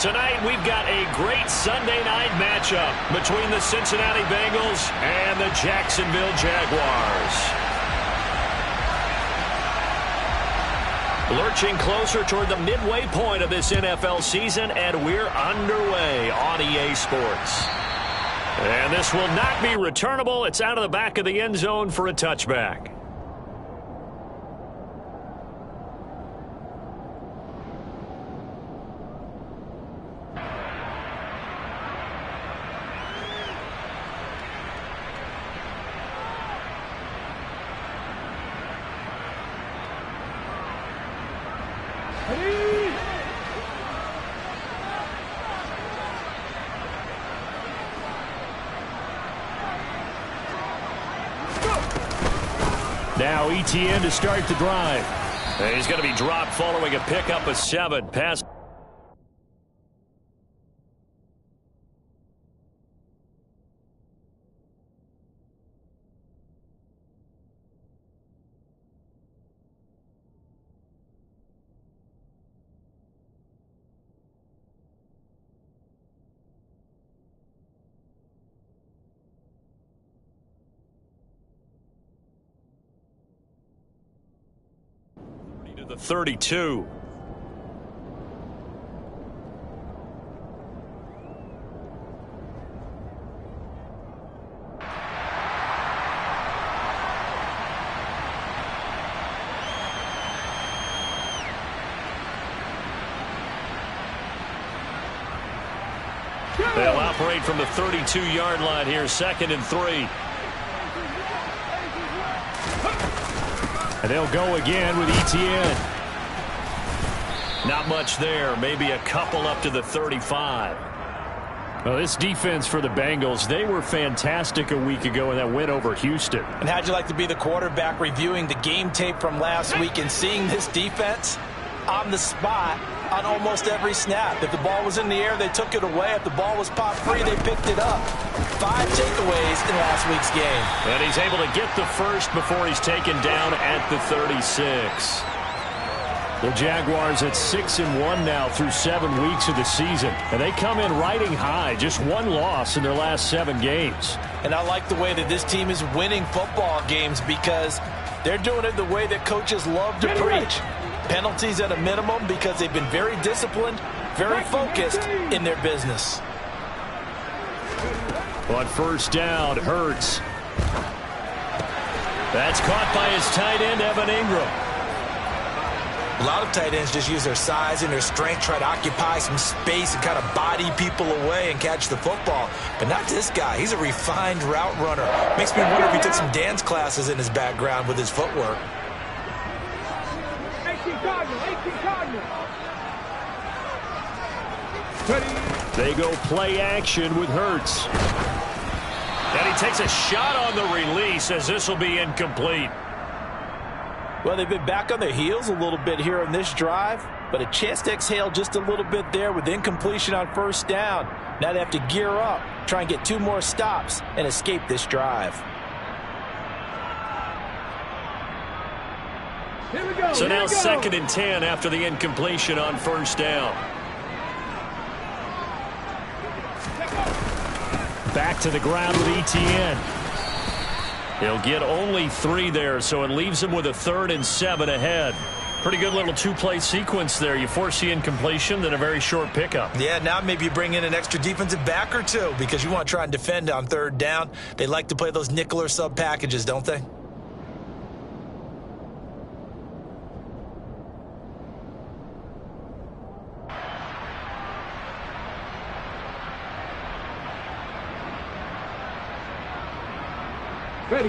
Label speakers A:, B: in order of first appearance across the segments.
A: Tonight, we've got a great Sunday night matchup between the Cincinnati Bengals and the Jacksonville Jaguars. Lurching closer toward the midway point of this NFL season, and we're underway on EA Sports. And this will not be returnable. It's out of the back of the end zone for a touchback.
B: Now ETN to start the drive.
A: And he's going to be dropped following a pickup of 7. Pass. The 32. They'll operate from the 32-yard line here, 2nd and 3.
B: And they'll go again with ETN.
A: Not much there. Maybe a couple up to the 35.
B: Well, this defense for the Bengals, they were fantastic a week ago in that win over Houston.
C: And how'd you like to be the quarterback reviewing the game tape from last week and seeing this defense on the spot on almost every snap? If the ball was in the air, they took it away. If the ball was popped free, they picked it up. 5 takeaways in last week's game.
A: And he's able to get the first before he's taken down at the 36.
B: The Jaguars at 6-1 now through 7 weeks of the season. And they come in riding high, just 1 loss in their last 7 games.
C: And I like the way that this team is winning football games because they're doing it the way that coaches love to preach. Penalties at a minimum because they've been very disciplined, very focused in their business.
B: On first down, Hurts.
A: That's caught by his tight end, Evan Ingram.
C: A lot of tight ends just use their size and their strength, try to occupy some space and kind of body people away and catch the football. But not this guy. He's a refined route runner. Makes me wonder if he took some dance classes in his background with his footwork.
B: They go play action with Hurts.
A: And he takes a shot on the release as this will be incomplete.
C: Well, they've been back on their heels a little bit here on this drive, but a chance to exhale just a little bit there with incompletion on first down. Now they have to gear up, try and get 2 more stops, and escape this drive.
A: Here we go. So now 2nd and 10 after the incompletion on first down.
B: Back to the ground with ETN.
A: He'll get only 3 there, so it leaves him with a 3rd and 7 ahead. Pretty good little 2-play sequence there. You force the incompletion, then a very short pickup.
C: Yeah, now maybe you bring in an extra defensive back or 2 because you want to try and defend on 3rd down. They like to play those nickel or sub packages, don't they?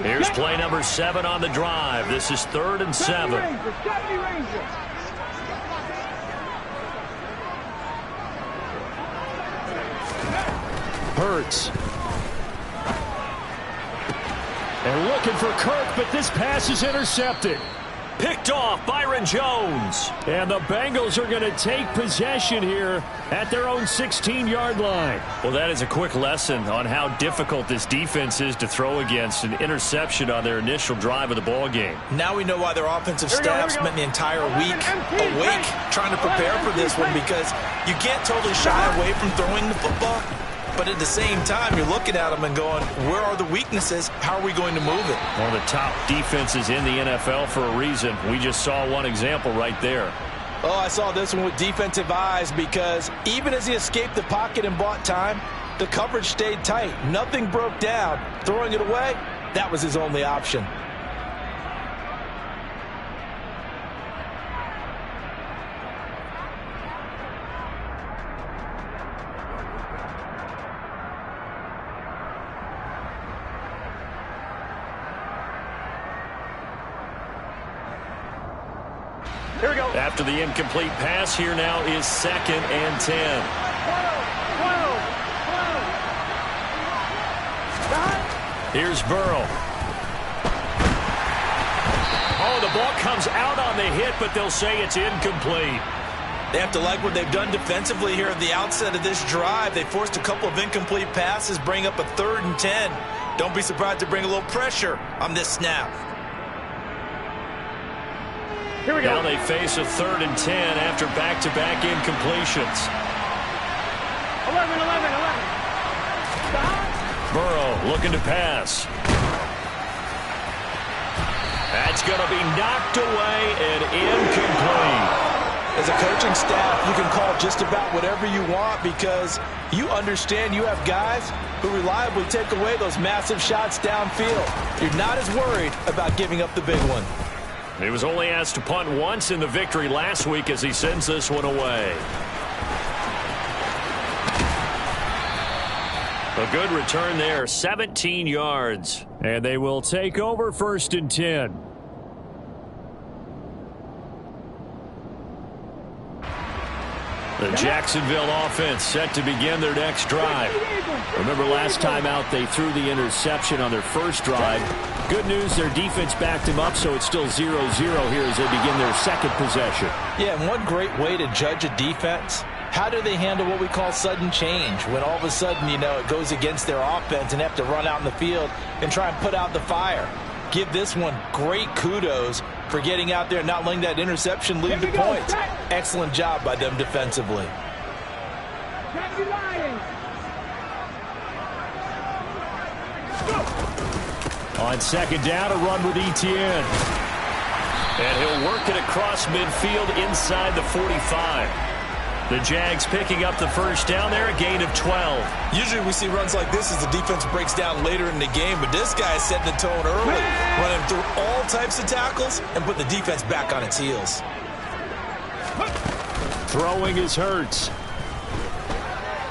A: Here's play number 7 on the drive. This is 3rd and 7.
B: Hurts. And looking for Kirk, but this pass is intercepted.
A: Picked off, Byron Jones.
B: And the Bengals are going to take possession here at their own 16-yard line.
A: Well, that is a quick lesson on how difficult this defense is to throw against. An interception on their initial drive of the ball game.
C: Now we know why their offensive staff spent the entire week awake trying to prepare for this one, because you can't totally shy away from throwing the football. But at the same time, you're looking at them and going, where are the weaknesses? How are we going to move it?
A: One of the top defenses in the NFL for a reason. We just saw one example right there.
C: Oh, I saw this one with defensive eyes, because even as he escaped the pocket and bought time, the coverage stayed tight. Nothing broke down. Throwing it away, that was his only option.
A: Here we go. After the incomplete pass, here now is 2nd and 10. Here's Burrow. Oh, the ball comes out on the hit, but they'll say it's incomplete.
C: They have to like what they've done defensively here at the outset of this drive. They forced a couple of incomplete passes, bring up a 3rd and 10. Don't be surprised to bring a little pressure on this snap.
A: Here we go. Now they face a 3rd and 10 after back-to-back incompletions.
D: 11.
A: Burrow looking to pass. That's going to be knocked away and incomplete.
C: As a coaching staff, you can call just about whatever you want, because you understand you have guys who reliably take away those massive shots downfield. You're not as worried about giving up the big one.
A: He was only asked to punt once in the victory last week as he sends this one away. A good return there, 17 yards.
B: And they will take over 1st and 10.
A: The Jacksonville offense set to begin their next drive.
B: Remember last time out they threw the interception on their first drive. Good news, their defense backed them up, so it's still 0-0 here as they begin their 2nd possession.
C: Yeah, and one great way to judge a defense, how do they handle what we call sudden change? When all of a sudden, you know, it goes against their offense and have to run out in the field and try and put out the fire. Give this one great kudos for getting out there and not letting that interception lead to points. Excellent job by them defensively.
B: On 2nd down, a run with Etienne.
A: And he'll work it across midfield inside the 45. The Jags picking up the 1st down there, a gain of 12.
C: Usually we see runs like this as the defense breaks down later in the game, but this guy is setting the tone early, running through all types of tackles and put the defense back on its heels.
B: Throwing is Hurts.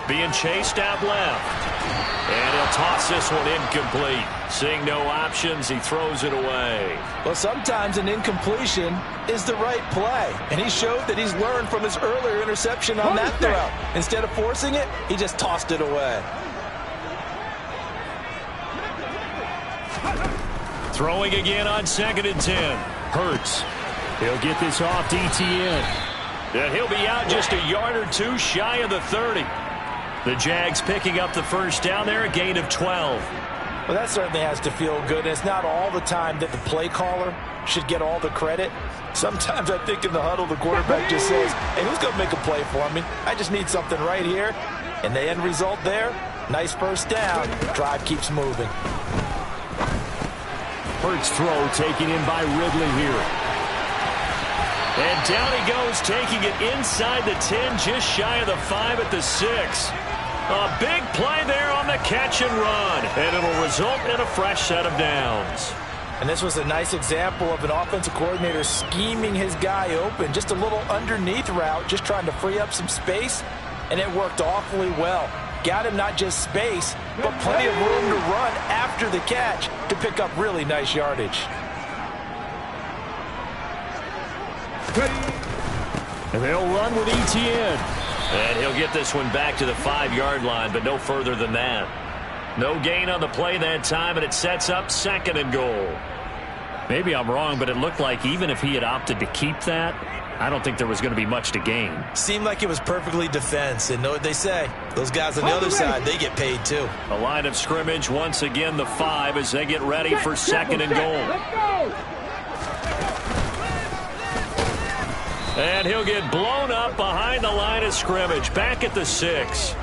A: Being chased out left. And he'll toss this one incomplete. Seeing no options, he throws it away.
C: Well, sometimes an incompletion is the right play, and he showed that he's learned from his earlier interception on that throw. Instead of forcing it, he just tossed it away.
A: Throwing again on 2nd and 10.
B: Hurts. He'll get this off to Etienne.
A: And he'll be out just a yard or two shy of the 30. The Jags picking up the 1st down there, a gain of 12.
C: Well, that certainly has to feel good. It's not all the time that the play caller should get all the credit. Sometimes I think in the huddle, the quarterback just says, hey, who's going to make a play for me? I just need something right here. And the end result there, nice 1st down. Drive keeps moving.
B: Hurts throw taken in by Ridley here.
A: And down he goes, taking it inside the 10, just shy of the 5 at the 6. A big play there on the catch and run, and it'll result in a fresh set of downs.
C: And this was a nice example of an offensive coordinator scheming his guy open. Just a little underneath route, just trying to free up some space, and it worked awfully well. Got him not just space, but plenty of room to run after the catch to pick up really nice yardage.
B: And they'll run with Etienne.
A: And he'll get this one back to the 5-yard line, but no further than that. No gain on the play that time, and it sets up 2nd and goal. Maybe I'm wrong, but it looked like even if he had opted to keep that, I don't think there was going to be much to gain.
C: Seemed like it was perfectly defense. And know what they say. Those guys on the other side, they get paid too.
A: A line of scrimmage, once again the 5 as they get ready for second and goal. And he'll get blown up behind the line of scrimmage, back at the 6.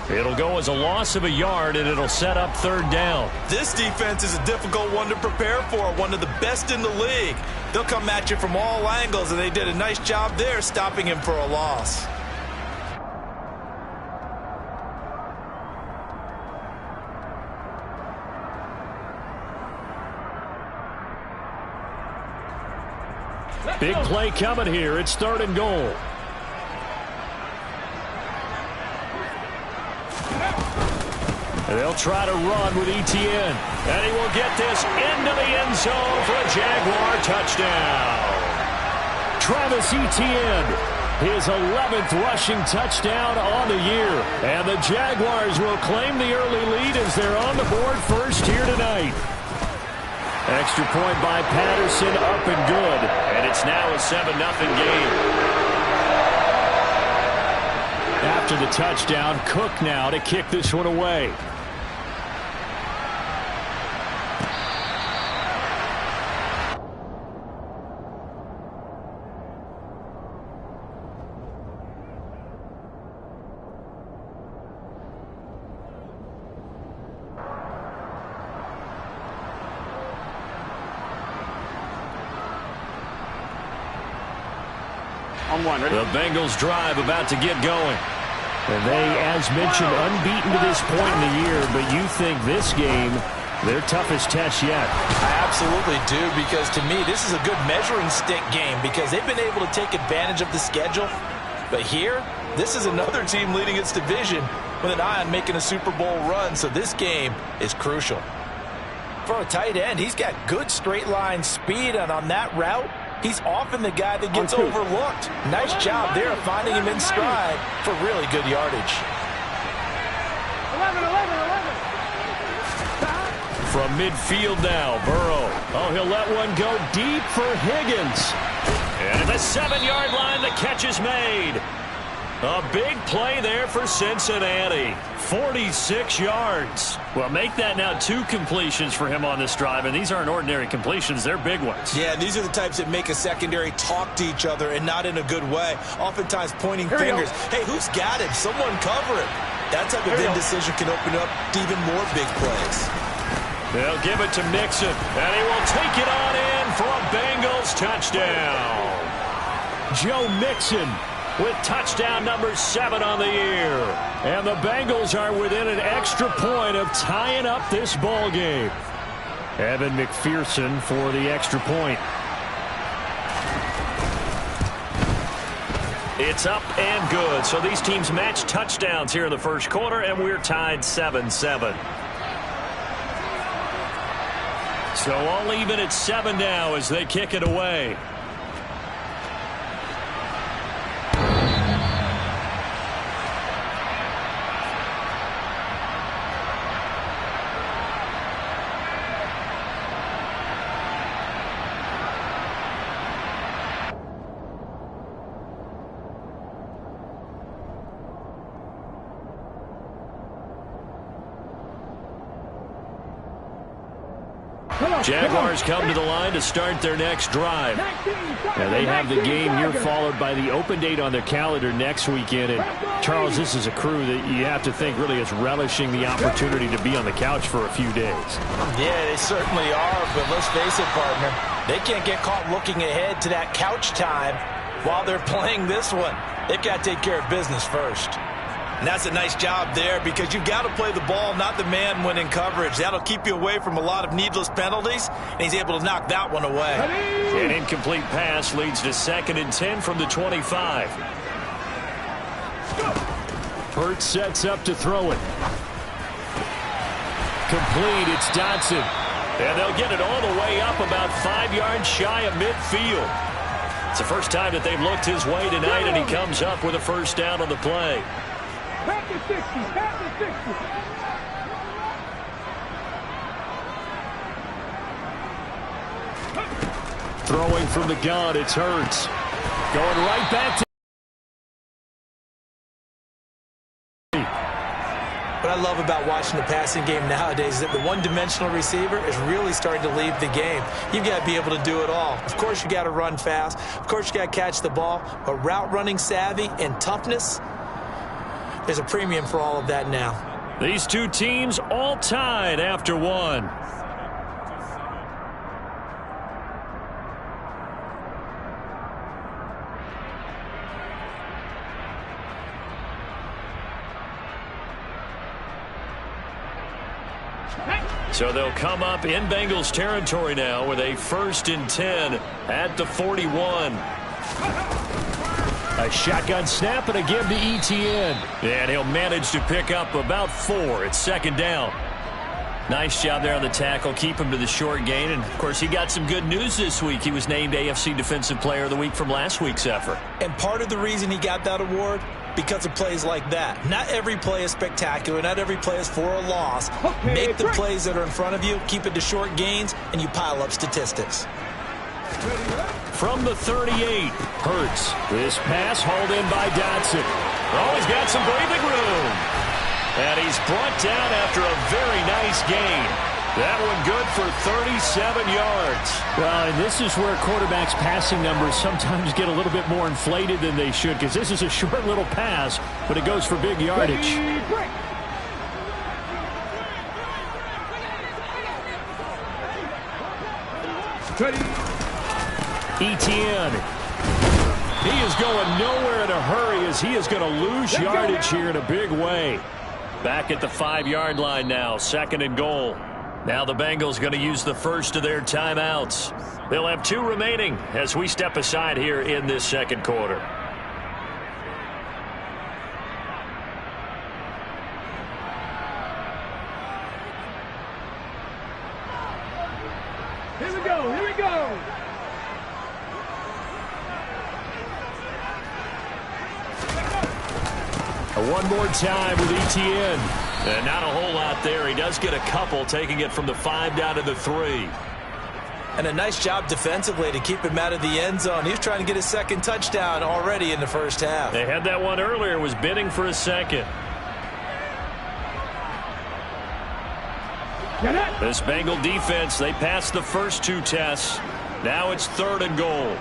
A: It'll go as a loss of a yard, and it'll set up third down.
C: This defense is a difficult one to prepare for, one of the best in the league. They'll come at you from all angles, and they did a nice job there stopping him for a loss.
A: Big play coming here. It's third and goal. And they'll try to run with Etienne. And he will get this into the end zone for a Jaguar touchdown. Travis Etienne, his 11th rushing touchdown on the year. And the Jaguars will claim the early lead as they're on the board first here tonight. Extra point by Patterson, up and good. And it's now a 7-0 game. After the touchdown, Cook now to kick this one away. The Bengals drive about to get going. And they, as mentioned, unbeaten to this point in the year, but you think this game, their toughest test yet.
C: I absolutely do, because to me, this is a good measuring stick game because they've been able to take advantage of the schedule. But here, this is another team leading its division with an eye on making a Super Bowl run, so this game is crucial. For a tight end, he's got good straight line speed, and on that route, he's often the guy that gets overlooked. Nice job there of finding him in stride for really good yardage.
D: 11.
A: From midfield now, Burrow. Oh, he'll let one go deep for Higgins. And at the 7-yard line, the catch is made. A big play there for Cincinnati. 46 yards. Well, make that now 2 completions for him on this drive, and these aren't ordinary completions. They're big ones.
C: Yeah, these are the types that make a secondary talk to each other and not in a good way. Oftentimes pointing fingers. Hey, who's got him? Someone cover him. That type of indecision can open up to even more big plays.
A: They'll give it to Mixon, and he will take it on in for a Bengals touchdown. Joe Mixon with touchdown number 7 on the year. And the Bengals are within an extra point of tying up this ball game. Evan McPherson for the extra point. It's up and good. So these teams match touchdowns here in the first quarter, and we're tied 7-7. So all even at 7 now as they kick it away. Jaguars come to the line to start their next drive. Now they have the game here followed by the open date on their calendar next weekend. And Charles, this is a crew that you have to think really is relishing the opportunity to be on the couch for a few days.
C: Yeah, they certainly are, but let's face it, partner. They can't get caught looking ahead to that couch time while they're playing this one. They've got to take care of business first. And that's a nice job there because you've got to play the ball, not the man when in coverage. That'll keep you away from a lot of needless penalties, and he's able to knock that one away.
A: An incomplete pass leads to 2nd and 10 from the 25. Hurts sets up to throw it. Complete, it's Dotson. And they'll get it all the way up about 5 yards shy of midfield. It's the first time that they've looked his way tonight, and he comes up with a first down on the play.
D: Back to 60, back to 60.
B: Throwing from the gun, it's Hurts. Going right back to...
C: What I love about watching the passing game nowadays is that the one-dimensional receiver is really starting to leave the game. You've got to be able to do it all. Of course, you got to run fast. Of course, you got to catch the ball. But route running savvy and toughness, there's a premium for all of that now.
A: These two teams all tied after one. So they'll come up in Bengals territory now with a 1st and 10 at the 41.
B: A shotgun snap and again to ETN.
A: And he'll manage to pick up about 4. It's 2nd down. Nice job there on the tackle. Keep him to the short gain. And, of course, he got some good news this week. He was named AFC Defensive Player of the Week from last week's effort.
C: And part of the reason he got that award, because of plays like that. Not every play is spectacular. Not every play is for a loss. Make the plays that are in front of you, keep it to short gains, and you pile up statistics.
A: From the 38, Hurts. This pass hauled in by Dotson. Oh, he's got some breathing room. And he's brought down after a very nice gain. That one good for 37 yards.
B: Well, and this is where quarterbacks' passing numbers sometimes get a little bit more inflated than they should, because this is a short little pass, but it goes for big yardage. ETN. He is going nowhere in a hurry as he is going to lose yardage here in a big way.
A: Back at the 5-yard line now, 2nd and goal. Now the Bengals going to use the first of their timeouts. They'll have 2 remaining as we step aside here in this 2nd quarter.
D: Here we go, here we go.
B: One more time with ETN.
A: And not a whole lot there. He does get a couple, taking it from the 5 down to the 3.
C: And a nice job defensively to keep him out of the end zone. He was trying to get his 2nd touchdown already in the first half.
A: They had that one earlier, was bidding for a 2nd. This Bengal defense, they passed the first 2 tests. Now it's 3rd and goal.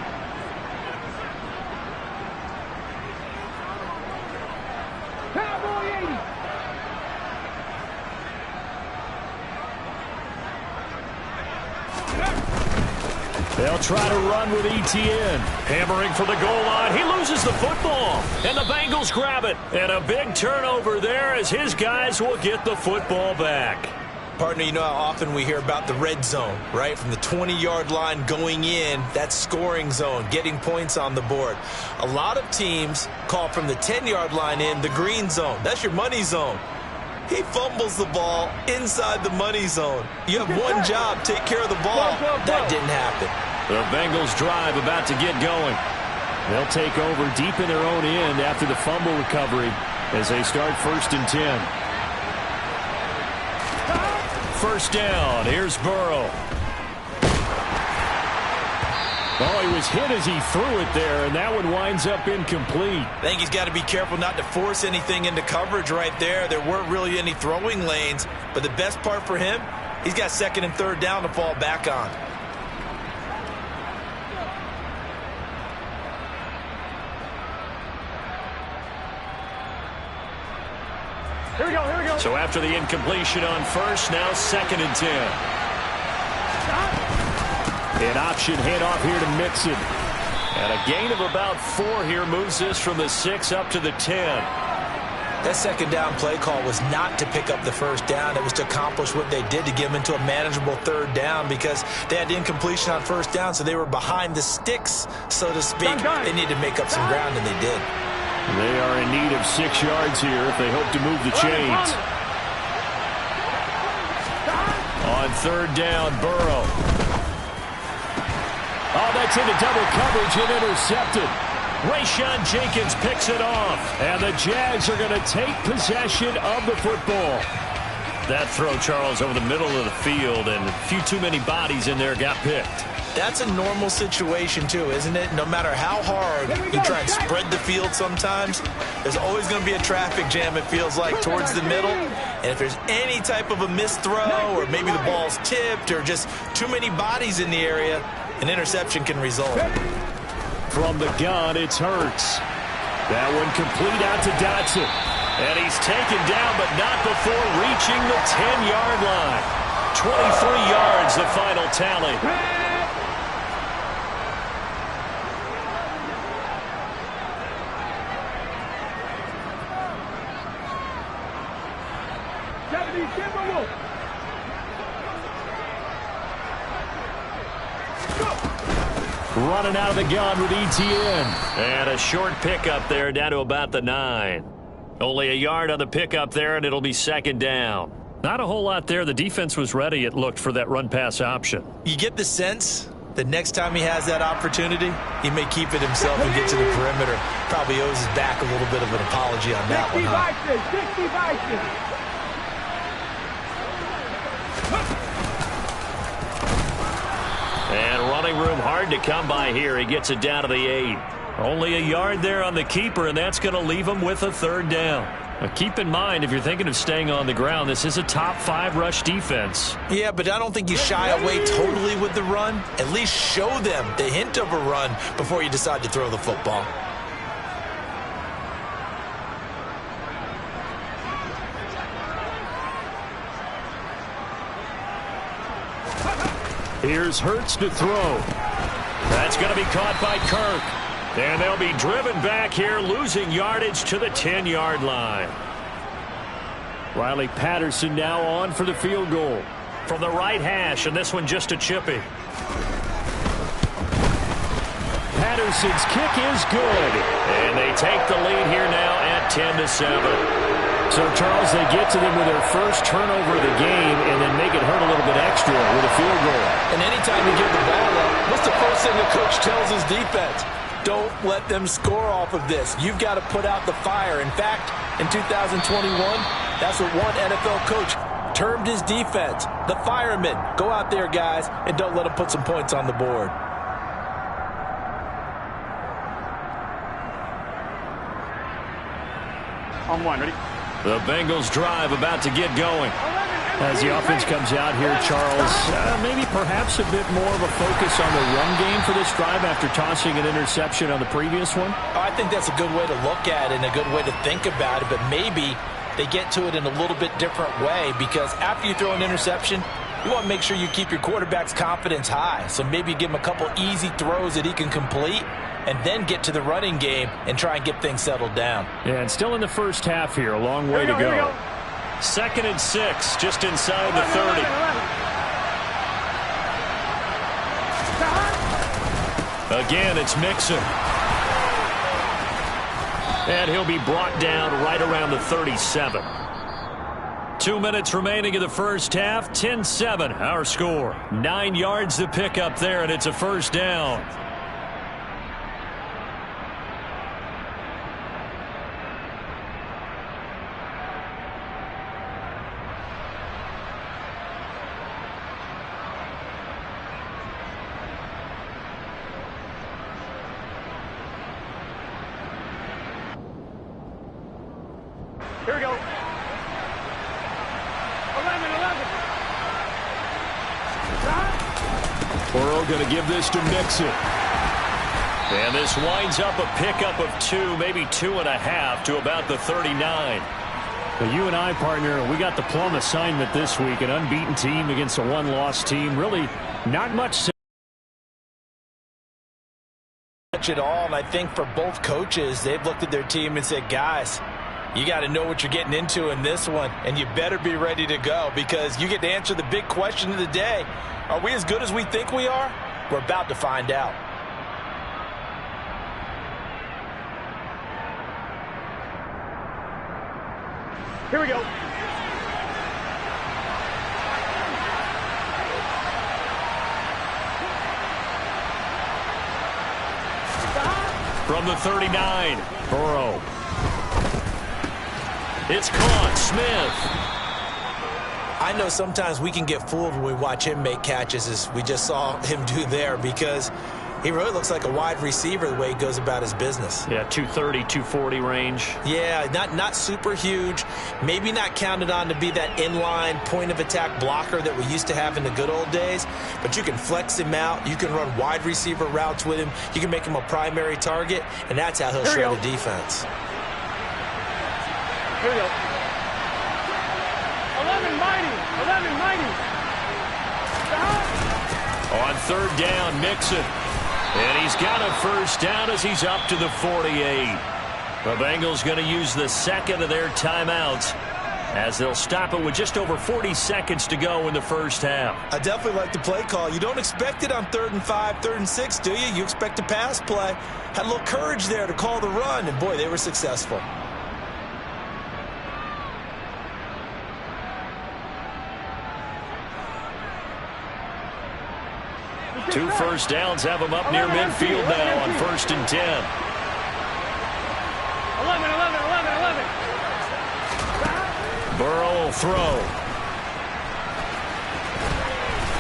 B: They'll try to run with ETN.
A: Hammering for the goal line. He loses the football. And the Bengals grab it. And a big turnover there as his guys will get the football back.
C: Partner, you know how often we hear about the red zone, right? From the 20-yard line going in, that's scoring zone, getting points on the board. A lot of teams call from the 10-yard line in the green zone. That's your money zone. He fumbles the ball inside the money zone. You have one job, take care of the ball. That didn't happen.
A: The Bengals drive about to get going.
B: They'll take over deep in their own end after the fumble recovery as they start 1st and 10.
A: 1st down. Here's Burrow.
B: Oh, he was hit as he threw it there, and that one winds up incomplete.
C: I think he's got to be careful not to force anything into coverage right there. There weren't really any throwing lanes, but the best part for him, he's got 2nd and 3rd down to fall back on.
D: Here we go, here we go.
A: So after the incompletion on 1st, now 2nd and 10.
B: An option handoff here to Mixon.
A: And a gain of about 4 here moves this from the 6 up to the 10.
C: That 2nd down play call was not to pick up the 1st down. It was to accomplish what they did to get them into a manageable 3rd down because they had incompletion on 1st down, so they were behind the sticks, so to speak. They needed to make up some ground, and they did.
B: They are in need of 6 yards here if they hope to move the chains.
A: On 3rd down, Burrow.
B: Oh, that's into double coverage and intercepted.
A: Rayshon Jenkins picks it off.
B: And the Jags are going to take possession of the football.
A: That throw, Charles, over the middle of the field, and a few too many bodies in there got picked.
C: That's a normal situation too, isn't it? No matter how hard you try and spread the field sometimes, there's always going to be a traffic jam, it feels like, towards the middle. And if there's any type of a missed throw or maybe the ball's tipped or just too many bodies in the area, an interception can result.
B: From the gun, it's Hurts. That one complete out to Dotson.
A: And he's taken down, but not before reaching the 10-yard line. 23 yards, the final tally.
B: Running out of the gun with ETN.
A: And a short pickup there down to about the 9. Only a yard on the pickup there, and it'll be second down.
B: Not a whole lot there. The defense was ready, it looked, for that run-pass option.
C: You get the sense that next time he has that opportunity, he may keep it himself and get to the perimeter. Probably owes his back a little bit of an apology on that one, huh?
A: And running room hard to come by here. He gets it down to the 8.
B: Only a yard there on the keeper, and that's going to leave him with a third down. Now, keep in mind, if you're thinking of staying on the ground, this is a top 5 rush defense.
C: Yeah, but I don't think you shy away totally with the run. At least show them the hint of a run before you decide to throw the football.
B: Here's Hurts to throw.
A: That's going to be caught by Kirk. And they'll be driven back here, losing yardage to the 10-yard line.
B: Riley Patterson now on for the field goal.
A: From the right hash, and this one just a chippy.
B: Patterson's kick is good.
A: And they take the lead here now at 10-7.
B: So, Charles, they get to them with their first turnover of the game and then make it hurt a little bit extra with a field goal.
C: And anytime you give the ball up, what's the first thing the coach tells his defense? Don't let them score off of this. You've got to put out the fire. In fact, in 2021, that's what one NFL coach termed his defense, the firemen. Go out there, guys, and don't let them put some points on the board.
D: On one, ready?
A: The Bengals drive about to get going.
B: As the offense comes out here, Charles, maybe perhaps a bit more of a focus on the run game for this drive after tossing an interception on the previous one?
C: I think that's a good way to look at it and a good way to think about it, but maybe they get to it in a little bit different way because after you throw an interception, you want to make sure you keep your quarterback's confidence high. So maybe give him a couple easy throws that he can complete and then get to the running game and try and get things settled down.
B: Yeah, and still in the first half here, a long way to go.
A: 2nd and 6, just inside the 30. Again, it's Mixon. And he'll be brought down right around the 37. 2 minutes remaining in the first half. 10-7, our score. 9 yards to pick up there, and it's a first down.
D: Here we go. 11.
B: Burrow going to give this to Mixon.
A: And this winds up a pickup of 2, maybe 2.5 to about the 39.
B: But you and I, partner, we got the plum assignment this week. An unbeaten team against a one-loss team. Really not much
C: At all, and I think for both coaches, they've looked at their team and said, guys, you got to know what you're getting into in this one, and you better be ready to go because you get to answer the big question of the day. Are we as good as we think we are? We're about to find out.
D: Here we go.
A: From the 39,
B: Burrow.
A: It's caught. Smith.
C: I know sometimes we can get fooled when we watch him make catches, as we just saw him do there, because he really looks like a wide receiver the way he goes about his business.
A: Yeah, 230, 240 range.
C: Yeah, not super huge. Maybe not counted on to be that inline point-of-attack blocker that we used to have in the good old days, but you can flex him out. You can run wide receiver routes with him. You can make him a primary target, and that's how he'll shred a defense.
D: Here we go. 11 mighty. 11 mighty.
A: On third down, Mixon. And he's got a first down as he's up to the 48. The Bengals going to use the second of their timeouts as they'll stop it with just over 40 seconds to go in the first half.
C: I definitely like the play call. You don't expect it on 3rd and 5, 3rd and 6, do you? You expect a pass play. Had a little courage there to call the run, and boy, they were successful.
A: Two first downs have them up near midfield now on 1st and 10.
D: 11, 11, 11, 11.
A: Burrow will throw.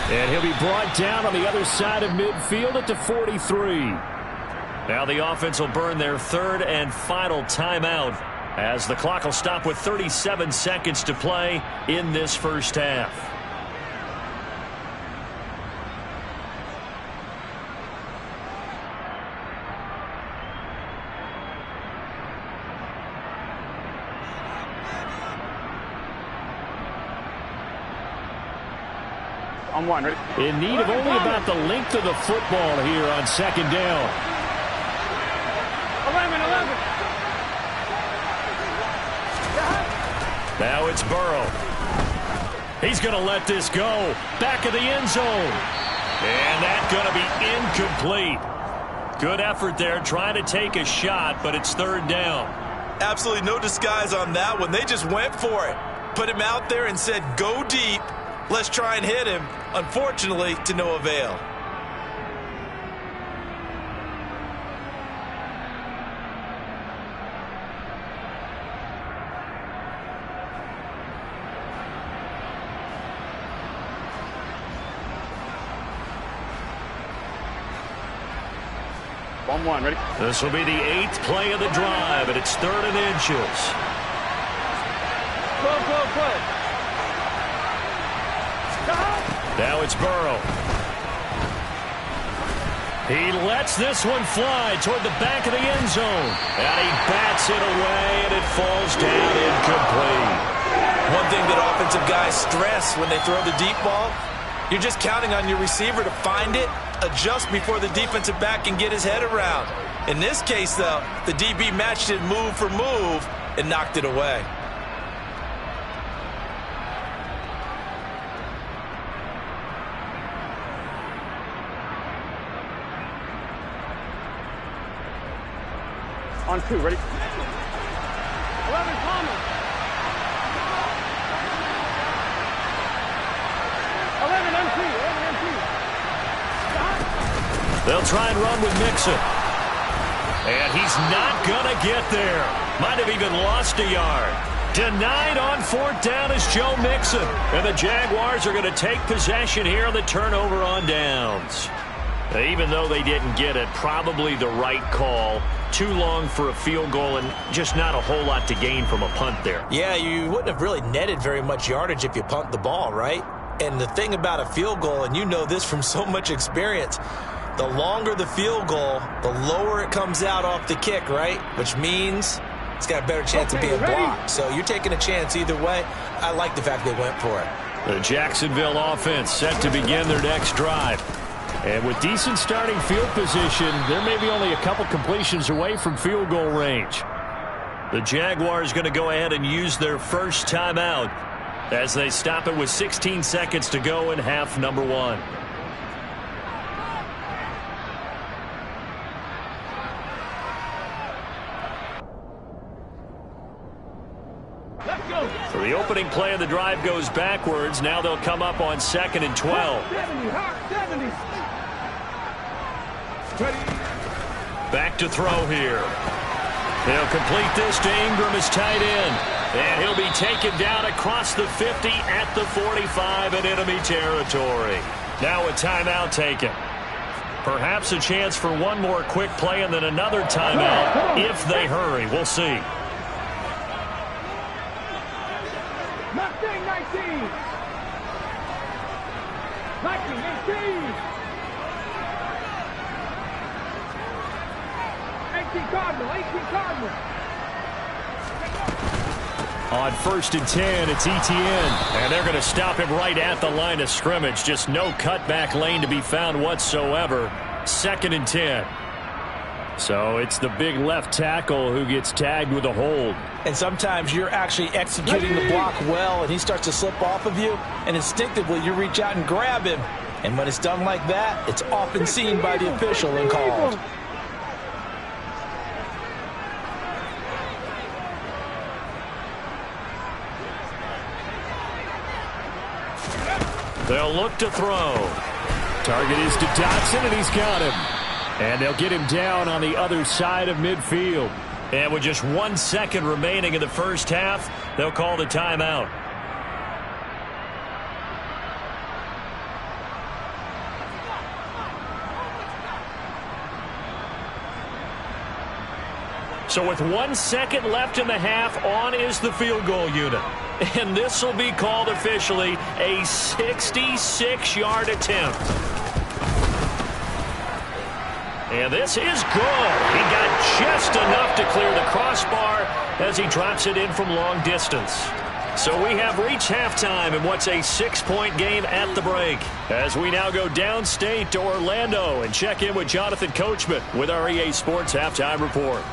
A: And he'll be brought down on the other side of midfield at the 43. Now the offense will burn their 3rd and final timeout as the clock will stop with 37 seconds to play in this first half.
D: On one, ready?
A: In need of only about the length of the football here on 2nd down.
D: 11, 11.
A: Now it's Burrow. He's going to let this go. Back of the end zone. And that's going to be incomplete. Good effort there trying to take a shot, but it's 3rd down.
C: Absolutely no disguise on that one. They just went for it. Put him out there and said, go deep. Let's try and hit him. Unfortunately, to no avail.
D: On one, ready?
A: This will be the 8th play of the drive, and it's 3rd and inches.
D: 12, 12, 12.
A: Now it's Burrow. He lets this one fly toward the back of the end zone. And he bats it away, and it falls down incomplete.
C: One thing that offensive guys stress when they throw the deep ball, you're just counting on your receiver to find it, adjust before the defensive back can get his head around. In this case, though, the DB matched it move for move and knocked it away.
D: On two, ready? 11, Palmer. 11, MT, 11, MT.
A: They'll try and run with Mixon. And he's not going to get there. Might have even lost a yard. Denied on 4th down is Joe Mixon. And the Jaguars are going to take possession here on the turnover on downs. Even though they didn't get it, probably the right call. Too long for a field goal and just not a whole lot to gain from a punt there.
C: Yeah, you wouldn't have really netted very much yardage if you punt the ball, right? And the thing about a field goal, and you know this from so much experience, the longer the field goal, the lower it comes out off the kick, right? Which means it's got a better chance of being blocked. So you're taking a chance either way. I like the fact they went for it.
A: The Jacksonville offense set to begin their next drive. And with decent starting field position, they're maybe only a couple completions away from field goal range. The Jaguars going to go ahead and use their first timeout as they stop it with 16 seconds to go in half number 1.
D: Let's go.
A: So the opening play of the drive goes backwards. Now they'll come up on 2nd and 12.
D: 70, 70.
A: Back to throw here. He'll complete this to Ingram as tight end. And he'll be taken down across the 50 at the 45 in enemy territory. Now a timeout taken. Perhaps a chance for one more quick play and then another timeout if they hurry. We'll see.
D: 19, 18 Cardinal.
A: On 1st and 10, it's ETN. And they're going to stop him right at the line of scrimmage. Just no cutback lane to be found whatsoever. 2nd and 10. So it's the big left tackle who gets tagged with a hold.
C: And sometimes you're actually executing the block well, and he starts to slip off of you, and instinctively you reach out and grab him. And when it's done like that, it's often seen by the official and called.
A: They'll look to throw. Target is to Dotson, and he's got him. And they'll get him down on the other side of midfield. And with just 1 second remaining in the first half, they'll call the timeout. So with 1 second left in the half, on is the field goal unit. And this will be called officially a 66-yard attempt. And this is good. He got just enough to clear the crossbar as he drops it in from long distance. So we have reached halftime in what's a 6-point game at the break. As we now go downstate to Orlando and check in with Jonathan Coachman with our EA Sports Halftime Report.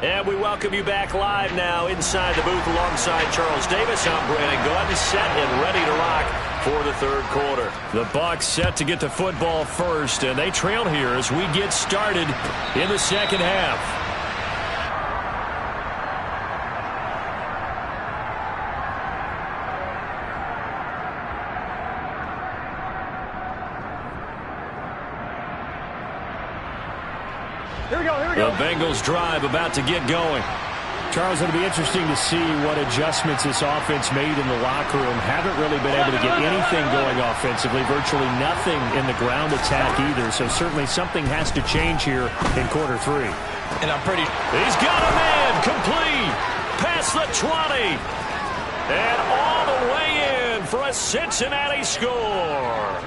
A: And we welcome you back live now inside the booth alongside Charles Davis. I'm Brandon Gordon, set and ready to rock for the third quarter. The Bucs set to get the football first, and they trail here as we get started in the second half. The Bengals drive about to get going.
B: Charles, it'll be interesting to see what adjustments this offense made in the locker room. Haven't really been able to get anything going offensively. Virtually nothing in the ground attack either. So certainly something has to change here in quarter 3.
C: And
A: He's got a man complete. Past the 20. And all the way in for a Cincinnati score.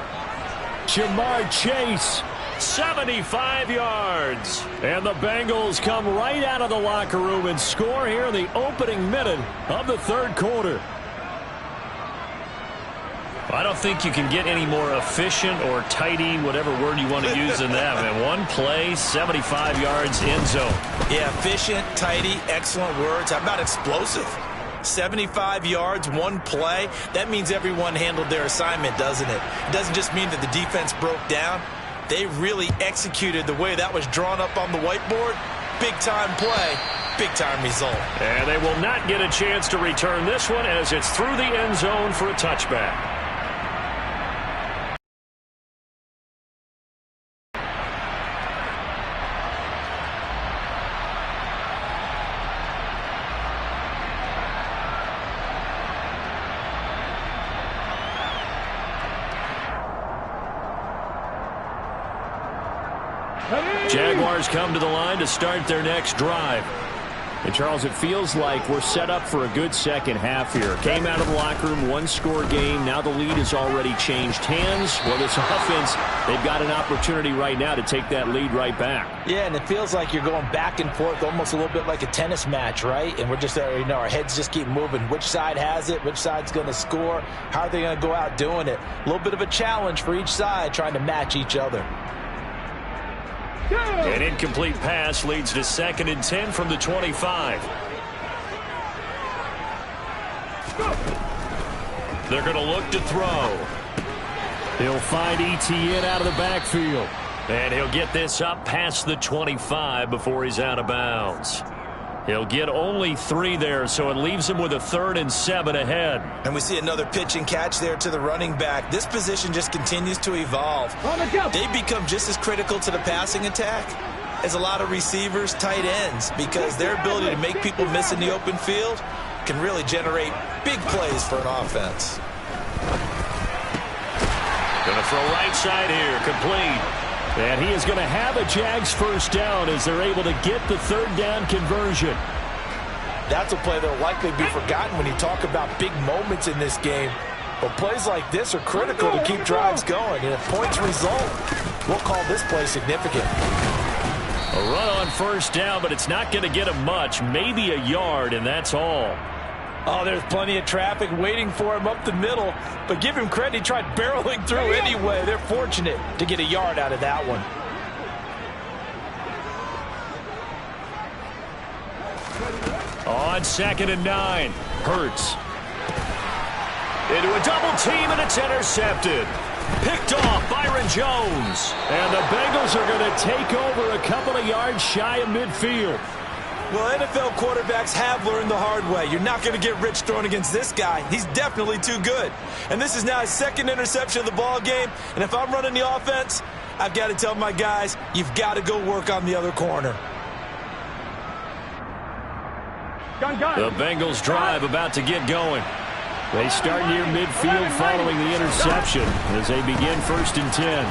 B: Jamar Chase.
A: 75 yards. And the Bengals come right out of the locker room and score here in the opening minute of the third quarter. I don't think you can get any more efficient or tidy, whatever word you want to use in that. Man, one play, 75 yards, end zone.
C: Yeah, efficient, tidy, excellent words. How about explosive? 75 yards, one play. That means everyone handled their assignment, doesn't it? It doesn't just mean that the defense broke down. They really executed the way that was drawn up on the whiteboard. Big-time play, big-time result.
A: And they will not get a chance to return this one as it's through the end zone for a touchback. Jaguars come to the line to start their next drive.
B: And Charles, it feels like we're set up for a good second half here. Came out of the locker room, one-score game. Now the lead has already changed hands. Well, this offense, they've got an opportunity right now to take that lead right back.
C: Yeah, and it feels like you're going back and forth, almost a little bit like a tennis match, right? And we're just there, our heads just keep moving. Which side has it? Which side's going to score? How are they going to go out doing it? A little bit of a challenge for each side, trying to match each other.
A: An incomplete pass leads to 2nd and 10 from the 25. They're going to look to throw. He'll find ETN out of the backfield. And he'll get this up past the 25 before he's out of bounds. He'll get only 3 there, so it leaves him with a 3rd and 7 ahead.
C: And we see another pitch and catch there to the running back. This position just continues to evolve. They become just as critical to the passing attack is a lot of receivers, tight ends, because their ability to make people miss in the open field can really generate big plays for an offense.
A: Going to throw right side here, complete.
B: And he is going to have a Jags first down as they're able to get the third down conversion.
C: That's a play that will likely be forgotten when you talk about big moments in this game. But plays like this are critical to keep drives going. And if points result, we'll call this play significant.
A: A run on first down, but it's not going to get him much. Maybe a yard, and that's all.
C: Oh, there's plenty of traffic waiting for him up the middle. But give him credit, he tried barreling through anyway. They're fortunate to get a yard out of that one.
A: On 2nd and 9, Hurts. Into a double team, and it's intercepted. Picked off Byron Jones.
B: And the Bengals are going to take over a couple of yards shy of midfield.
C: Well, NFL quarterbacks have learned the hard way. You're not going to get rich throwing against this guy. He's definitely too good. And this is now his second interception of the ball game. And if I'm running the offense, I've got to tell my guys, you've got to go work on the other corner.
B: The Bengals drive about to get going. They start near midfield following the interception as they begin 1st and 10.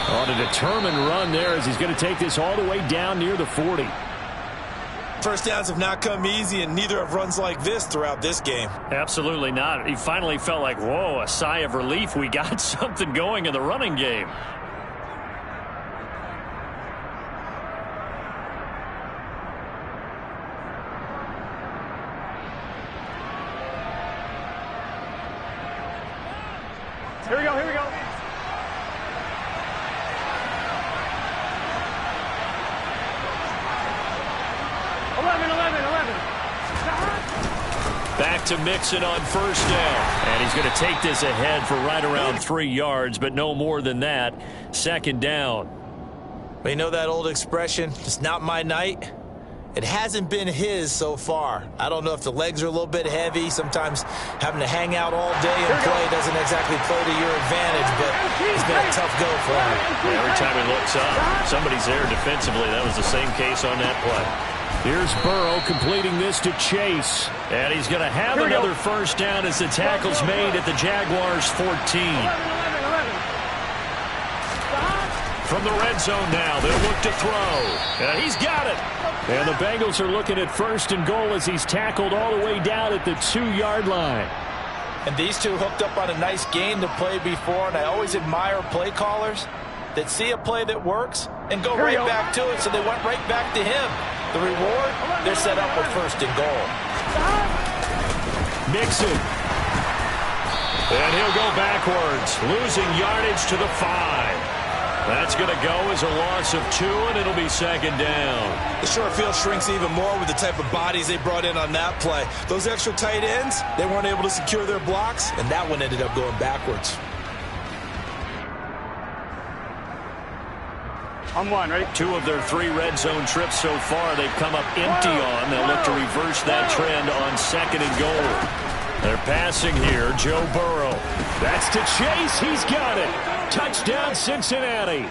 B: On a determined run there as he's going to take this all the way down near the 40.
C: First downs have not come easy, and neither have runs like this throughout this game.
A: Absolutely not. He finally felt like, whoa, a sigh of relief. We got something going in the running game.
D: Here we go, here we go.
A: Back to Mixon on first down. And he's going to take this ahead for right around 3 yards, but no more than that. 2nd down.
C: Well, you know that old expression, it's not my night? It hasn't been his so far. I don't know if the legs are a little bit heavy. Sometimes having to hang out all day and play doesn't exactly play to your advantage, but it's been a tough go for him.
A: Every time he looks up, somebody's there defensively. That was the same case on that play.
B: Here's Burrow completing this to Chase.
A: And he's going to have another first down as the tackle's made at the Jaguars 14. From the red zone now, they'll look to throw. And he's got it.
B: And the Bengals are looking at 1st and goal as he's tackled all the way down at the 2-yard line.
C: And these two hooked up on a nice gain to play before, and I always admire play callers that see a play that works and go right back to it, so they went right back to him. The reward, they're set up with 1st and goal.
B: Mixon.
A: And he'll go backwards, losing yardage to the 5. That's going to go as a loss of 2, and it'll be 2nd down.
C: The short field shrinks even more with the type of bodies they brought in on that play. Those extra tight ends, they weren't able to secure their blocks, and that one ended up going backwards.
D: On 1, ready?
A: 2 of their 3 red zone trips so far they've come up empty on. They'll look to reverse that trend on 2nd and goal. They're passing here, Joe Burrow.
B: That's to Chase. He's got it. Touchdown, Cincinnati.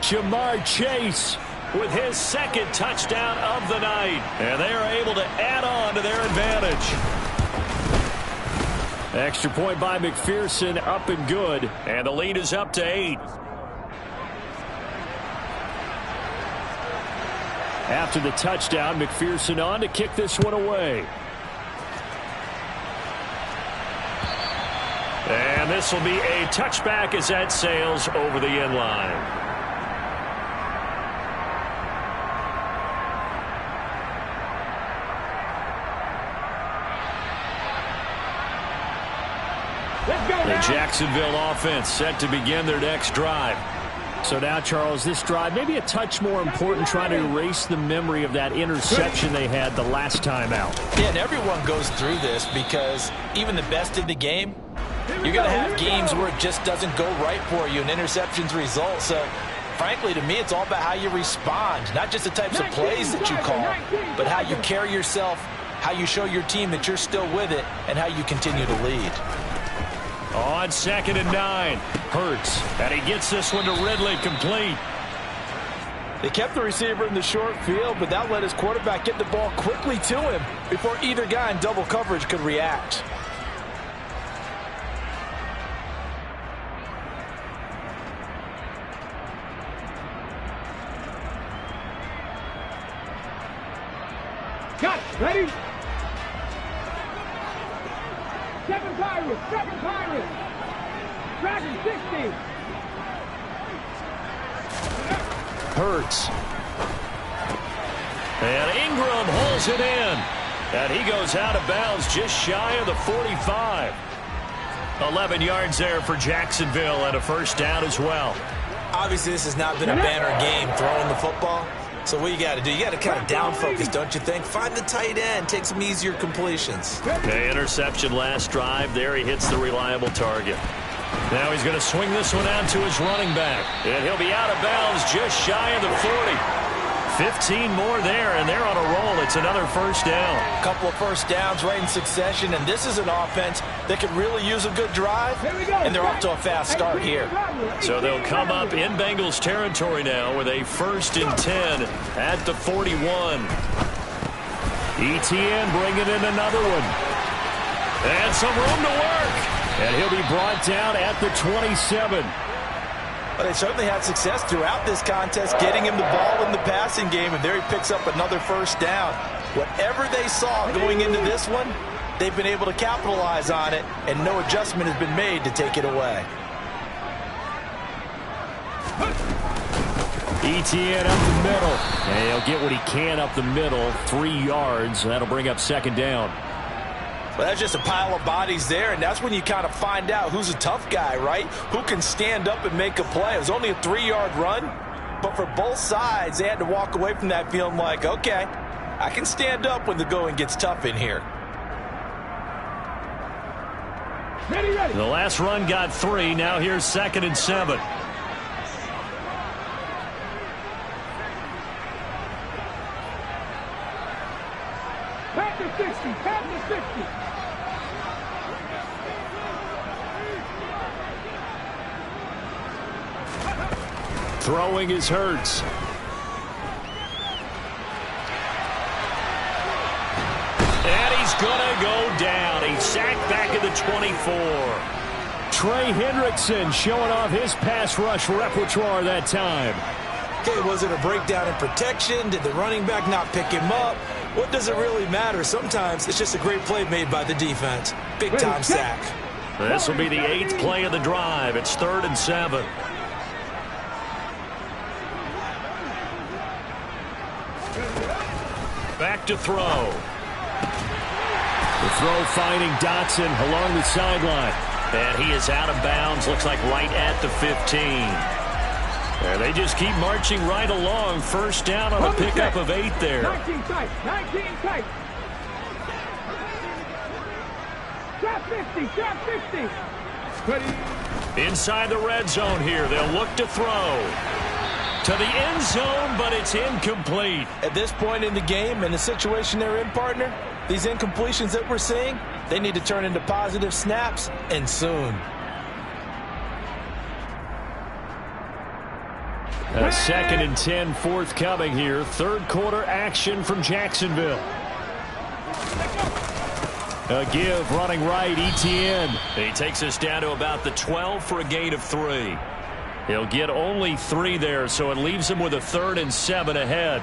B: Jamar Chase
A: with his 2nd touchdown of the night. And they are able to add on to their advantage.
B: Extra point by McPherson, up and good.
A: And the lead is up to 8.
B: After the touchdown, McPherson on to kick this one away.
A: And this will be a touchback as that sails over the end line. The Jacksonville offense set to begin their next drive.
B: So now, Charles, this drive maybe a touch more important, trying to erase the memory of that interception they had the last time out.
C: Yeah, and everyone goes through this because even the best in the game, you're going to have games where it just doesn't go right for you and interceptions result. So, frankly, to me, it's all about how you respond, not just the types of plays that you call, but how you carry yourself, how you show your team that you're still with it, and how you continue to lead.
B: On 2nd and 9. Hurts. And he gets this one to Ridley, complete.
C: They kept the receiver in the short field, but that let his quarterback get the ball quickly to him before either guy in double coverage could react.
D: Cut. Ready? Second Pirates. Second Pirates. Dragon 60.
B: Hurts. And Ingram holds it in. And he goes out of bounds just shy of the 45. 11 yards there for Jacksonville and a first down as well.
C: Obviously, this has not been a banner game throwing the football. So what you got to do, you got to kind of down focus, don't you think? Find the tight end, take some easier completions.
B: Okay, interception last drive. There he hits the reliable target. Now he's going to swing this one out to his running back. And he'll be out of bounds just shy of the 40. 15 more there, and they're on a roll. It's another first down.
C: A couple of first downs right in succession, and this is an offense that could really use a good drive, and they're off to a fast start here.
B: So they'll come up in Bengals territory now with a 1st and 10 at the 41. ETN bringing in another one. And some room to work. And he'll be brought down at the 27.
C: But they certainly had success throughout this contest, getting him the ball in the passing game, and there he picks up another first down. Whatever they saw going into this one, they've been able to capitalize on it, and no adjustment has been made to take it away.
B: ETN up the middle. And he'll get what he can up the middle, 3 yards. That'll bring up 2nd down.
C: Well, that's just a pile of bodies there, and that's when you kind of find out who's a tough guy, right? Who can stand up and make a play. It was only a 3-yard run, but for both sides, they had to walk away from that feeling like, okay, I can stand up when the going gets tough in here.
D: Ready, ready.
B: The last run got 3. Now here's 2nd and 7.
D: Pat the 60. Pat the 60.
B: Throwing is Hurts. And he's going to go down. He's sacked back at the 24. Trey Hendrickson showing off his pass rush repertoire that time.
C: Okay, was it a breakdown in protection? Did the running back not pick him up? What does it really matter? Sometimes it's just a great play made by the defense. Big-time sack.
B: This will be the 8th play of the drive. It's 3rd and 7. Back to throw. The throw finding Dotson along the sideline. And he is out of bounds. Looks like right at the 15. And they just keep marching right along. First down on a pickup of 8 there.
D: 19 tight. 19 tight. Shot 50. Shot 50. Ready.
B: Inside the red zone here. They'll look to throw. To the end zone, but it's incomplete.
C: At this point in the game and the situation they're in, partner, these incompletions that we're seeing, they need to turn into positive snaps, and soon.
B: A 2nd and 10 forthcoming here. 3rd quarter action from Jacksonville. A give running right, ETN. He takes us down to about the 12 for a gain of 3. He'll get only 3 there, so it leaves him with a 3rd and 7 ahead.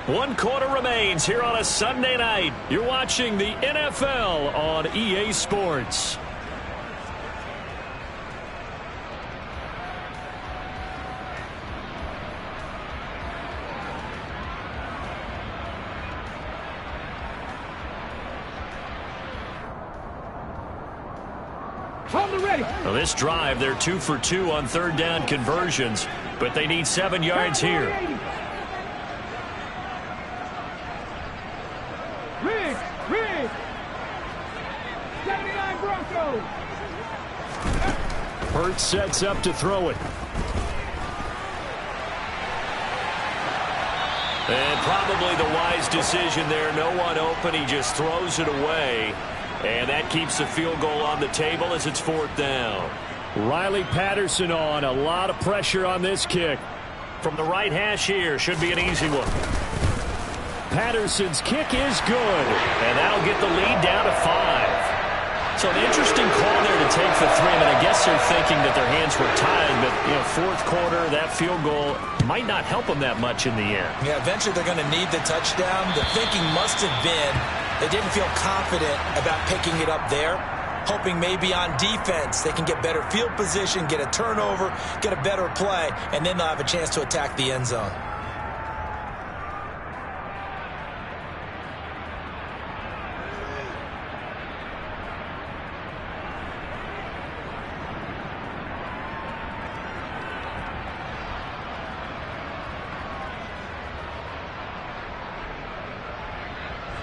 B: 1 quarter remains here on a Sunday night. You're watching the NFL on EA Sports. Well, this drive, they're 2 for 2 on 3rd down conversions, but they need 7 yards here.
D: Rig. 79 Broncos.
B: Hurts sets up to throw it. And probably the wise decision there. No one open. He just throws it away.
A: And that keeps the field goal on the table as it's 4th down.
B: Riley Patterson on. A lot of pressure on this kick.
A: From the right hash here, should be an easy one.
B: Patterson's kick is good.
A: And that'll get the lead down to 5. So an interesting call there to take for 3. I mean, I guess they're thinking that their hands were tied, but, you know, 4th quarter, that field goal might not help them that much in the end.
C: Yeah, eventually they're going to need the touchdown. The thinking must have been they didn't feel confident about picking it up there, hoping maybe on defense they can get better field position, get a turnover, get a better play, and then they'll have a chance to attack the end zone.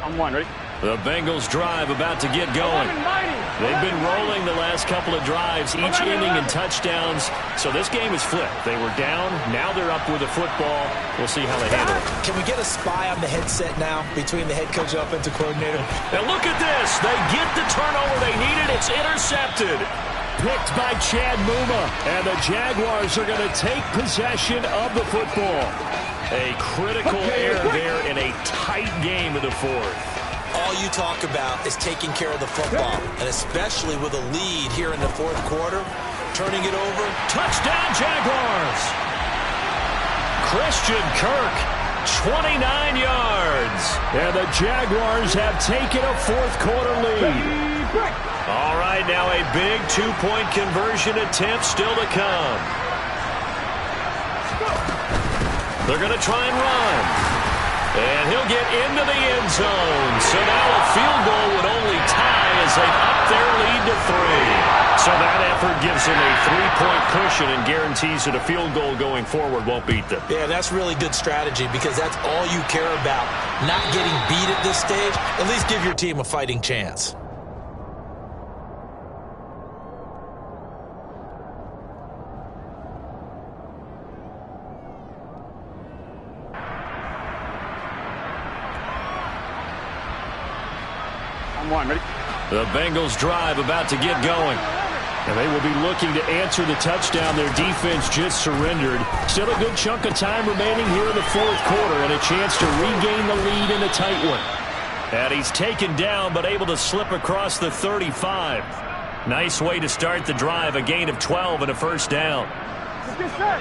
D: I'm one, ready?
A: The Bengals drive about to get going. They've been rolling the last couple of drives, each inning in touchdowns. So this game is flipped. They were down. Now they're up with the football. We'll see how they handle it.
C: Can we get a spy on the headset now between the head coach and offensive coordinator?
A: And look at this. They get the turnover they needed. It's intercepted.
B: Picked by Chad Muma. And the Jaguars are going to take possession of the football.
A: A critical error there in a tight game in the 4th.
C: All you talk about is taking care of the football, and especially with a lead here in the 4th quarter, turning it over.
A: Touchdown, Jaguars! Christian Kirk, 29 yards.
B: And the Jaguars have taken a 4th quarter lead.
A: All right, now a big 2-point conversion attempt still to come. They're going to try and run. And he'll get into the end zone. So now a field goal would only tie as they've upped their lead to 3. So that effort gives them a 3-point cushion and guarantees that a field goal going forward won't beat them.
C: Yeah, that's really good strategy because that's all you care about. Not getting beat at this stage. At least give your team a fighting chance.
D: One, ready?
A: The Bengals drive about to get going.
B: And they will be looking to answer the touchdown their defense just surrendered. Still a good chunk of time remaining here in the 4th quarter and a chance to regain the lead in a tight one.
A: And he's taken down but able to slip across the 35. Nice way to start the drive. A gain of 12 and a 1st down.
D: Yes, sir.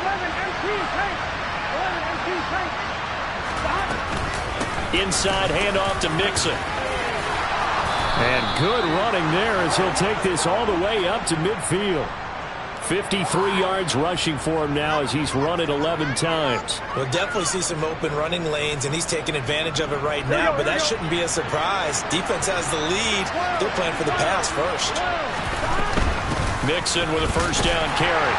D: 11 MT tank. 11 MT tank.
A: Inside handoff to Mixon.
B: And good running there as he'll take this all the way up to midfield. 53 yards rushing for him now as he's run it 11 times.
C: We'll definitely see some open running lanes, and he's taking advantage of it right now, but that shouldn't be a surprise. Defense has the lead. They're playing for the pass first.
A: Mixon with a 1st down carry.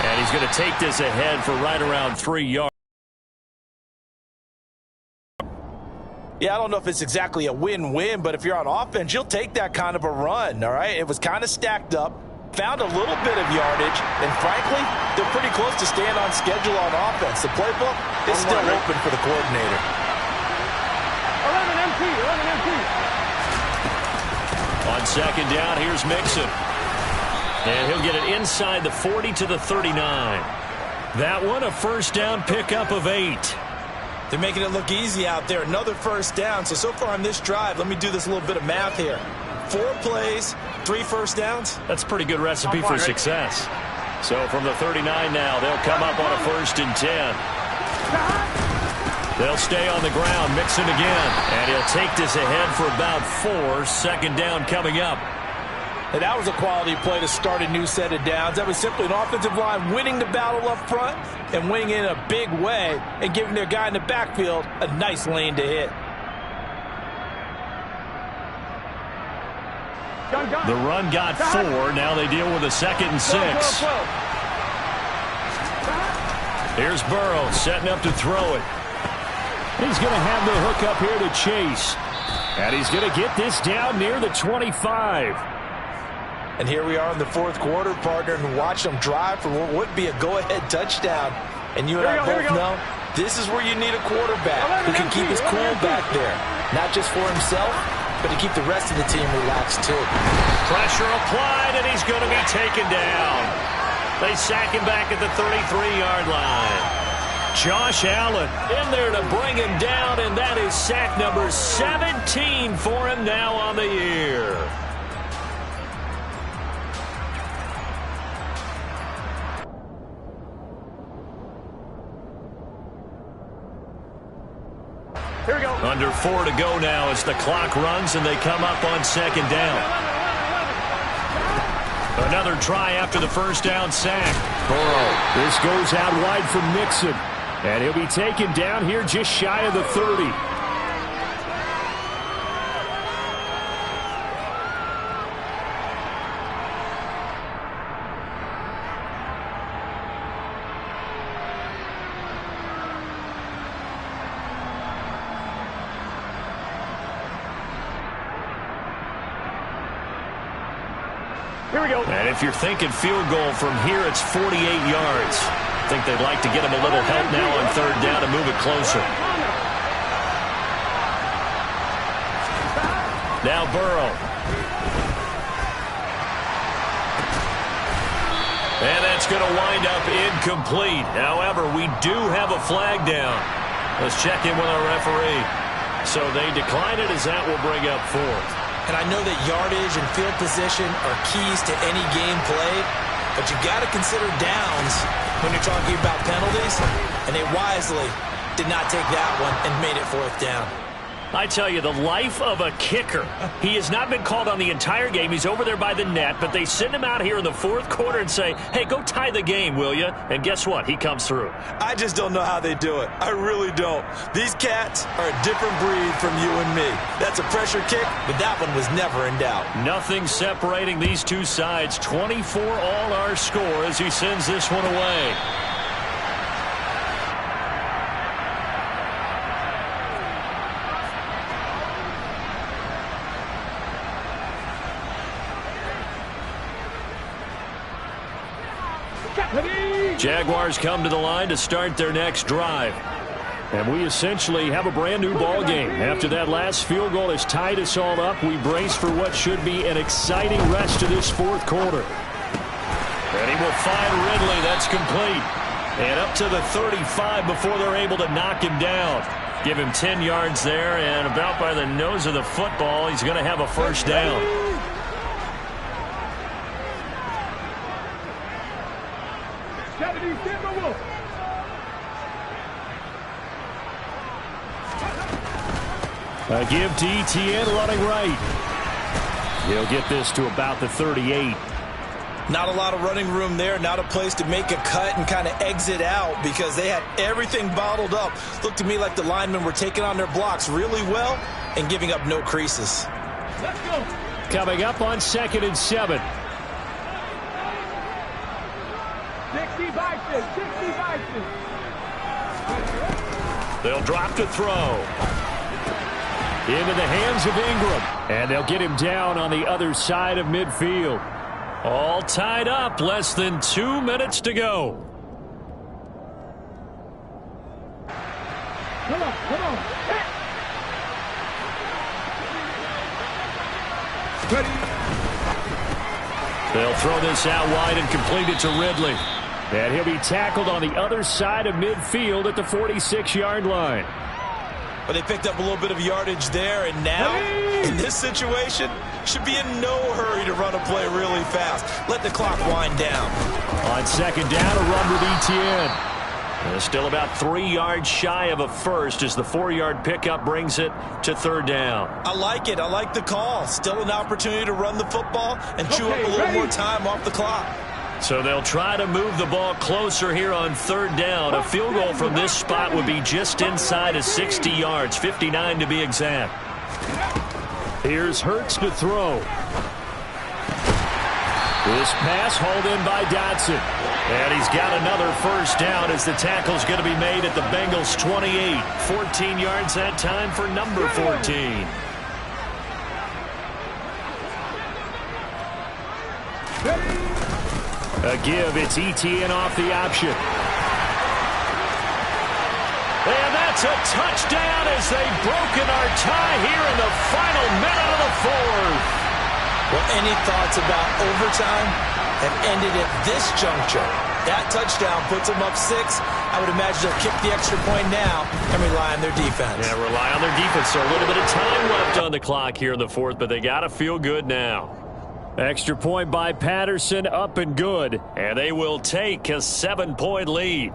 A: And he's going to take this ahead for right around 3 yards.
C: Yeah, I don't know if it's exactly a win-win, but if you're on offense, you'll take that kind of a run, all right? It was kind of stacked up, found a little bit of yardage, and frankly, they're pretty close to staying on schedule on offense. The playbook is still open for the coordinator.
D: 11 MT, 11 MT.
A: On 2nd down, here's Mixon. And he'll get it inside the 40 to the 39. That one, a 1st down pickup of 8.
C: They're making it look easy out there. Another 1st down. So far on this drive, let me do this little bit of math here. 4 plays, 3 1st downs.
A: That's a pretty good recipe for success. So from the 39 now, they'll come up on a 1st and 10. They'll stay on the ground, Mixon again. And he'll take this ahead for about 4. 2nd down coming up.
C: And that was a quality play to start a new set of downs. That was simply an offensive line winning the battle up front and winning in a big way and giving their guy in the backfield a nice lane to hit.
A: The run got 4. Now they deal with a 2nd and 6. Here's Burrow setting up to throw it.
B: He's going to have the hook up here to Chase. And he's going to get this down near the 25.
C: And here we are in the 4th quarter, partner, and watch them drive for what would be a go-ahead touchdown. And you and I both know this is where you need a quarterback who can keep his cool back there. not just for himself, but to keep the rest of the team relaxed too.
A: Pressure applied, and he's going to be taken down. They sack him back at the 33-yard line. Josh Allen in there to bring him down, and that is sack number 17 for him now on the year.
D: Here we go.
A: Under 4 to go now as the clock runs, and they come up on second down. Another try after the first down sack.
B: Burrow. This goes out wide for Mixon. And he'll be taken down here just shy of the 30.
D: Here we go.
A: And if you're thinking field goal from here, it's 48 yards. I think they'd like to get him a little help now on third down to move it closer. Now Burrow. And that's going to wind up incomplete. However, we do have a flag down. Let's check in with our referee. So they decline it, as that will bring up fourth.
C: And I know that yardage and field position are keys to any game played, but you got to consider downs when you're talking about penalties, and they wisely did not take that one and made it fourth down.
A: I tell you, the life of a kicker. He has not been called on the entire game. He's over there by the net, but they send him out here in the fourth quarter and say, hey, go tie the game, will you? And guess what? He comes through.
C: I just don't know how they do it. I really don't. These cats are a different breed from you and me. That's a pressure kick, but that one was never in doubt.
A: Nothing separating these two sides. 24 all our score as he sends this one away. Jaguars come to the line to start their next drive.
B: And we essentially have a brand new ball game. After that last field goal has tied us all up, we brace for what should be an exciting rest of this fourth quarter.
A: And he will find Ridley. That's complete. And up to the 35 before they're able to knock him down. Give him 10 yards there, and about by the nose of the football, he's going to have a first down.
B: A give to Etienne running right. He'll get this to about the 38.
C: Not a lot of running room there, not a place to make a cut and kind of exit out because they had everything bottled up. Looked to me like the linemen were taking on their blocks really well and giving up no creases.
D: Let's go.
B: Coming up on 2nd and 7.
D: 65.
A: They'll drop to throw.
B: Into the hands of Ingram. And they'll get him down on the other side of midfield.
A: All tied up. Less than 2 minutes to go.
D: Come on. Ready.
A: They'll throw this out wide and complete it to Ridley.
B: And he'll be tackled on the other side of midfield at the 46-yard line.
C: But they picked up a little bit of yardage there, and now, in this situation, should be in no hurry to run a play really fast. Let the clock wind down.
B: On 2nd down, a run with Etienne.
A: And still about 3 yards shy of a first as the 4-yard pickup brings it to 3rd down.
C: I like it. I like the call. Still an opportunity to run the football and chew up a little more time off the clock.
A: So they'll try to move the ball closer here on 3rd down. A field goal from this spot would be just inside of 60 yards, 59 to be exact.
B: Here's Hurts to throw. This pass hauled in by Dotson.
A: And he's got another first down as the tackle's going to be made at the Bengals' 28. 14 yards that time for number 14.
B: A give, it's Etienne off the option.
A: And that's a touchdown as they've broken our tie here in the final minute of the fourth.
C: Well, any thoughts about overtime have ended at this juncture. That touchdown puts them up 6. I would imagine they'll kick the extra point now and rely on their defense.
A: Yeah, rely on their defense. So a little bit of time left on the clock here in the fourth, but they got to feel good now.
B: Extra point by Patterson, up and good.
A: And they will take a 7-point lead.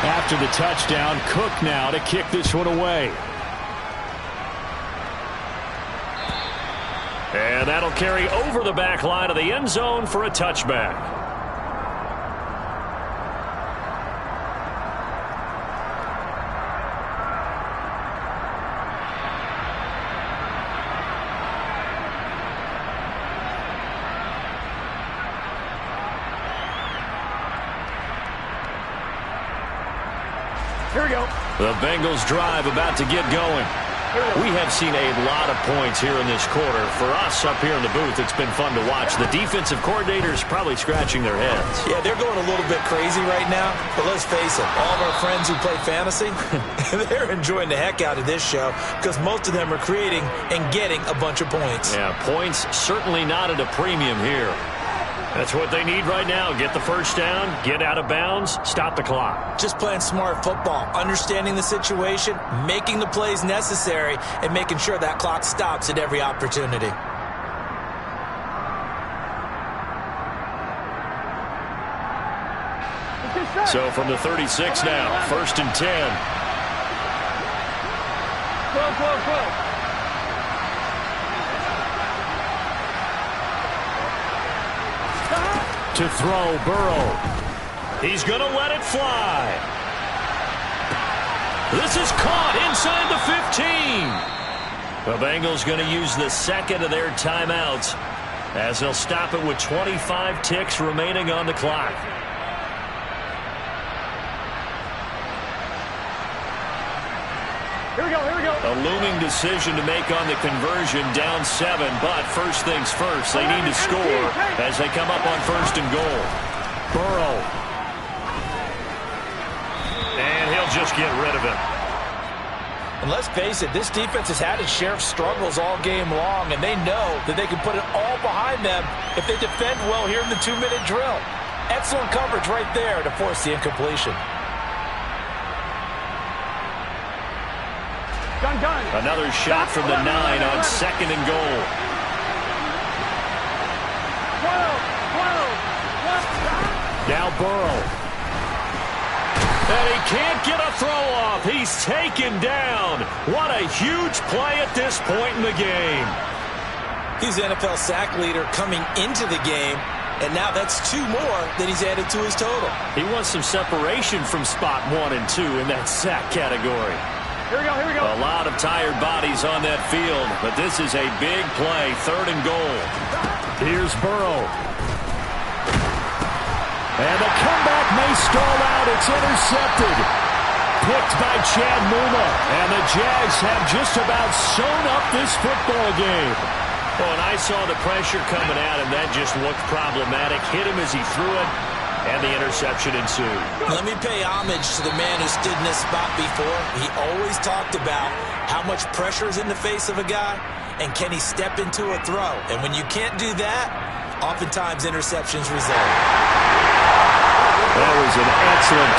B: After the touchdown, Cook now to kick this one away.
A: And that'll carry over the back line of the end zone for a touchback.
D: Here we go.
A: The Bengals drive about to get going. We have seen a lot of points here in this quarter. For us up here in the booth, it's been fun to watch. The defensive coordinators probably scratching their heads.
C: Yeah, they're going a little bit crazy right now. But let's face it, all of our friends who play fantasy, they're enjoying the heck out of this show because most of them are creating and getting a bunch of points.
A: Yeah, points certainly not at a premium here. That's what they need right now. Get the first down, get out of bounds, stop the clock.
C: Just playing smart football, understanding the situation, making the plays necessary, and making sure that clock stops at every opportunity.
A: So from the 36 now, 1st and 10.
D: Go.
B: To throw, Burrow.
A: He's going to let it fly. This is caught inside the 15. The Bengals going to use the second of their timeouts as they'll stop it with 25 ticks remaining on the clock.
D: Here we go.
A: A looming decision to make on the conversion, down 7, but first things first, they need to score as they come up on 1st and goal.
B: Burrow.
A: And he'll just get rid of it.
C: And let's face it, this defense has had its share of struggles all game long, and they know that they can put it all behind them if they defend well here in the 2-minute drill. Excellent coverage right there to force the incompletion.
D: Done.
A: Another shot from the 9 on 2nd and goal.
D: 12.
B: Now Burrow.
A: And he can't get a throw off. He's taken down. What a huge play at this point in the game.
C: He's the NFL sack leader coming into the game, and now that's 2 more that he's added to his total.
A: He wants some separation from spot 1 and 2 in that sack category.
D: Here we go.
A: A lot of tired bodies on that field, but this is a big play, 3rd and goal.
B: Here's Burrow. And the comeback may stall out. It's intercepted. Picked by Chad Muma. And the Jags have just about sewn up this football game.
A: Well, and I saw the pressure coming at him. That just looked problematic. Hit him as he threw it. And the interception ensued.
C: Let me pay homage to the man who stood in this spot before. He always talked about how much pressure is in the face of a guy, and can he step into a throw. And when you can't do that, oftentimes interceptions result.
B: That was an excellent